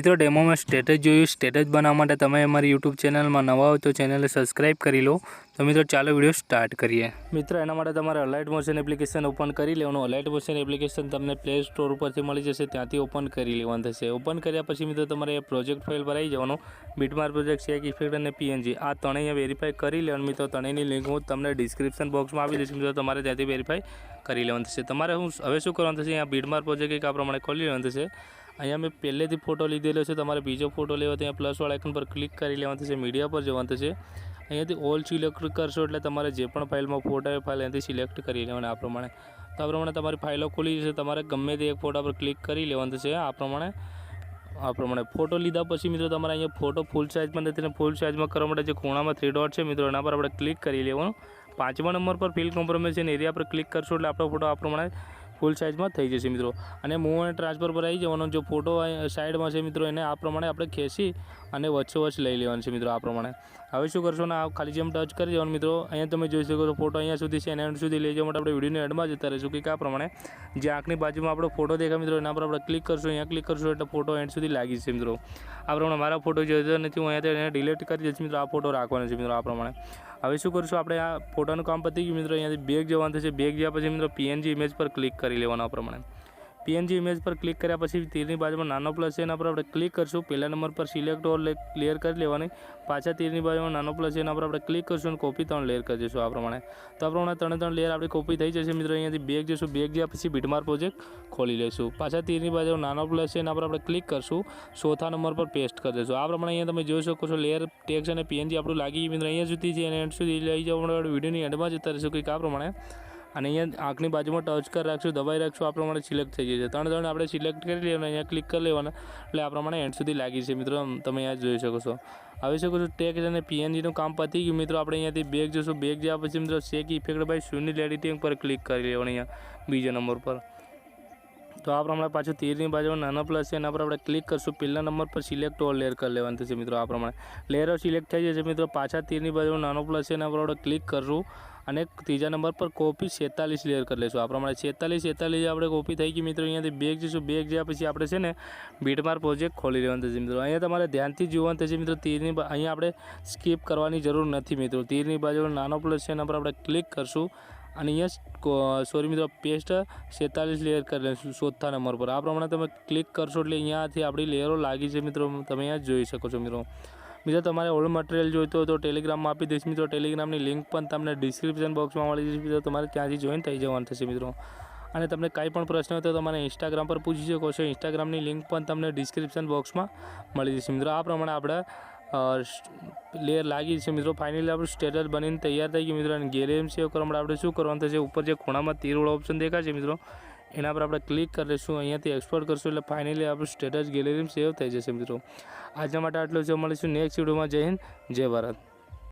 મિત્રો ડેમોમાં સ્ટેટસ જોયું। સ્ટેટસ બનાવવા માટે તમે અમારી યુટ્યુબ ચેનલમાં નવા હો તો ચેનલને સબસ્ક્રાઈબ કરી લો। તો મિત્રો ચાલો વિડીયો સ્ટાર્ટ કરીએ। મિત્રો એના માટે તમારે અલાઇટ મોશન એપ્લિકેશન ઓપન કરી લેવાનું। અલાઇટ મોશન એપ્લિકેશન તમને પ્લે સ્ટોર ઉપરથી મળી જશે, ત્યાંથી ઓપન કરી લેવાનું થશે। ઓપન કર્યા પછી મિત્રો તમારે પ્રોજેક્ટ ફાઇલ પર આવી જવાનું। બીટમાર્ક પ્રોજેક્ટ, શેક ઇફેક્ટ અને પીએનજી આ ત્રણેય વેરીફાઈ કરી લેવાનું। મિત્રો ત્રણેયની લિંક હું તમને ડિસ્ક્રિપ્શન બોક્સમાં આપી દઈશ। મિત્રો તમારે ત્યાંથી વેરીફાઈ કરી લેવાનું થશે। તમારે હવે શું કરવાનું થશે, અહીંયા બીટમાર્ક પ્રોજેક્ટ એક આ પ્રમાણે ખોલી લેવાનું થશે। અહીંયા મેં પહેલેથી ફોટો લીધેલો છે, તમારે બીજો ફોટો લેવો તો અહીંયા પ્લસવાળા આઇકન પર ક્લિક કરી લેવાનું થશે। મીડિયા પર જવાનું થશે, અહીંયાથી ઓલ સિલેક્ટ કરશો એટલે તમારે જે પણ ફાઇલમાં ફોટો આવે ફાઇલ અહીંયાથી સિલેક્ટ કરી લેવાના। આ પ્રમાણે તમારી ફાઇલો ખુલી જશે। તમારે ગમે તે એક ફોટા પર ક્લિક કરી લેવાનું થશે। આ પ્રમાણે ફોટો લીધા પછી મિત્રો તમારે અહીંયા ફોટો ફૂલ સાઇઝમાં નથી ને ફૂલ સાઇઝમાં કરવા માટે જે ખૂણામાં 3 ડોટ છે મિત્રો એના પર આપણે ક્લિક કરી લેવાનું। 5મા નંબર પર ફિલ કોમ્પ્રોમાઇઝેશન એરિયા પર ક્લિક કરશો એટલે આપણો ફોટો આ પ્રમાણે ફૂલ સાઇઝમાં થઈ જશે મિત્રો। અને મૂવ અને ટ્રાન્સફર પર આવી જવાનો। જો ફોટો સાઈડમાં છે મિત્રો એને આ પ્રમાણે આપણે ખેંચી અને વચ્ચોવચ્ચ લઈ લેવાનું છે મિત્રો। આ પ્રમાણે હવે શું કરશો ને, આ ખાલી જેમ ટચ કરી દેવાનું મિત્રો। અહીંયા તમે જોઈ શકો છો ફોટો અહીંયા સુધી છે અને એન્ડ સુધી લઈ જવા માટે આપણે વિડીયોની એન્ડમાં જતા રહીશું કે આ પ્રમાણે જે આંખની બાજુમાં આપણો ફોટો દેખાય મિત્રો એના પર આપણે ક્લિક કરશું। અહીંયા ક્લિક કરશું એટલે ફોટો એન્ડ સુધી લાગી જશે મિત્રો। આ પ્રમાણે મારા ફોટો જોઈતો નથી, હું અહીંયાથી એને ડિલીટ કરી દઈશ મિત્રો। આ ફોટો રાખવાનો છે મિત્રો। આ પ્રમાણે હવે શું કરશું, આપણે આ ફોટાનું કામ પતી ગયું મિત્રો। અહીંયાથી બેક જવાનું થશે। બેક ગયા પછી મિત્રો પીએનજી ઇમેજ પર ક્લિક કરી લેવાનું। આ પ્રમાણે પીએનજી ઇમેજ પર ક્લિક કર્યા પછી તીરની બાજુમાં નાનો પ્લસ છે એના પર આપણે ક્લિક કરશું। પહેલા નંબર પર સિલેક્ટ ઓલ ક્લિયર કરી લેવાની। પાછા તીરની બાજુમાં નાનો પ્લસ છે એના પર આપણે ક્લિક કરશું અને કોપી 3 લેયર કરી દઈશું। આ પ્રમાણે તો આ પ્રમાણે 3 લેયર આપણી કોપી થઈ જશે મિત્રો। અહીંયાથી બેક જઈશું, બેક ગયા પછી બીટમાર્ક પ્રોજેક્ટ ખોલી લઈશું। પાછા તીરની બાજુમાં નાનો પ્લસ છે એના પર આપણે ક્લિક કરશું, ચોથા નંબર પર પેસ્ટ કરી દઈશું। આ પ્રમાણે અહીંયા તમે જોઈ શકો છો લેયર ટેક્સ અને પીએનજી આપણું લાગી મિત્રો। અહીંયા સુધી છે અને એન્ડ સુધી લઈ જવા માટે વિડીયોની એન્ડમાં જતા રહીશું કંઈક આ પ્રમાણે। અને અહીંયા આંખની બાજુમાં ટચ કરી રાખશું, દબાઈ રાખશું, આ પ્રમાણે સિલેક્ટ થઈ જશે। 3 આપણે સિલેક્ટ કરી લેવાના, અહીંયા ક્લિક કરી લેવાના એટલે આ પ્રમાણે એન્ડ સુધી લાગી છે મિત્રો। તમે અહીંયા જોઈ શકો છો। હવે શું કરું, ટેક્સ અને પીએનજીનું કામ પતી ગયું મિત્રો। આપણે અહીંયાથી બેક જઈશું, બેક ગયા પછી મિત્રો શેક ઇફેક્ટ બાય સુનિલ એડિટિંગ પર ક્લિક કરી લેવાનું અહીંયા બીજા નંબર પર। તો આ પ્રમાણે પાછું તીરની બાજુમાં નાનો પ્લસ છે એના પર આપણે ક્લિક કરશું। પહેલા નંબર પર સિલેક્ટ ઓલ લેયર કરી લેવાનું થશે મિત્રો। આ પ્રમાણે લેયરો સિલેક્ટ થઈ જશે મિત્રો। પાછા તીરની બાજુમાં નાનો પ્લસ છે એના પર આપણે ક્લિક કરશું અને ત્રીજા નંબર પર કોપી 46 લેયર કરી લઈશું। આ પ્રમાણે 46 આપણે કોપી થઈ ગઈ મિત્રો। અહીંયાથી બેક જઈશું, બેક ગયા પછી આપણે છે ને બીટમાર્ક પ્રોજેક્ટ ખોલી લેવાનું થશે મિત્રો। અહીંયા તમારે ધ્યાનથી જોવાનું થશે મિત્રો। તીરની અહીંયા આપણે સ્કીપ કરવાની જરૂર નથી મિત્રો। તીરની બાજુમાં નાનો પ્લસ છે એના પર આપણે ક્લિક કરશું અને અહીંયા સોરી મિત્રો પેસ્ટ 46 લેયર કરી લઈશું ચોથા નંબર પર। આ પ્રમાણે તમે ક્લિક કરશો એટલે અહીંયાથી આપણી લેયરો લાગી છે મિત્રો। તમે અહીંયા જોઈ શકો છો મિત્રો। તમારે ઓલ્ડ મટીરિયલ જોઈતો હોય તો ટેલિગ્રામમાં આપી દઈશ મિત્રો। ટેલિગ્રામની લિંક પણ તમને ડિસ્ક્રિપ્શન બોક્સમાં મળી જશે મિત્રો। તમારે ત્યાંથી જોઈન થઈ જવાનું થશે મિત્રો। અને તમને કાંઈ પણ પ્રશ્ન હોય તો તમારે ઇન્સ્ટાગ્રામ પર પૂછી શકો છો। ઇન્સ્ટાગ્રામની લિંક પણ તમને ડિસ્ક્રિપ્શન બોક્સમાં મળી જશે મિત્રો। આ પ્રમાણે આપણે લેયર લાગી છે મિત્રો। ફાઇનલી આપણું સ્ટેટસ બનીને તૈયાર થઈ ગયું મિત્રો। અને ગેલેરી સેવ કરવા માટે આપણે શું કરવાનું થશે, ઉપર જે ખૂણામાં તીરવાળો ઓપ્શન દેખાય છે મિત્રો એના પર આપણે ક્લિક કરી લઈશું, અહીંયાથી એક્સપોર્ટ કરશું એટલે ફાઇનલી આપણું સ્ટેટસ ગેલેરીમાં સેવ થઈ જશે મિત્રો। આજના માટે આટલું જ, મળીશું નેક્સ્ટ વિડીયોમાં। જય હિન્દ, જય ભારત।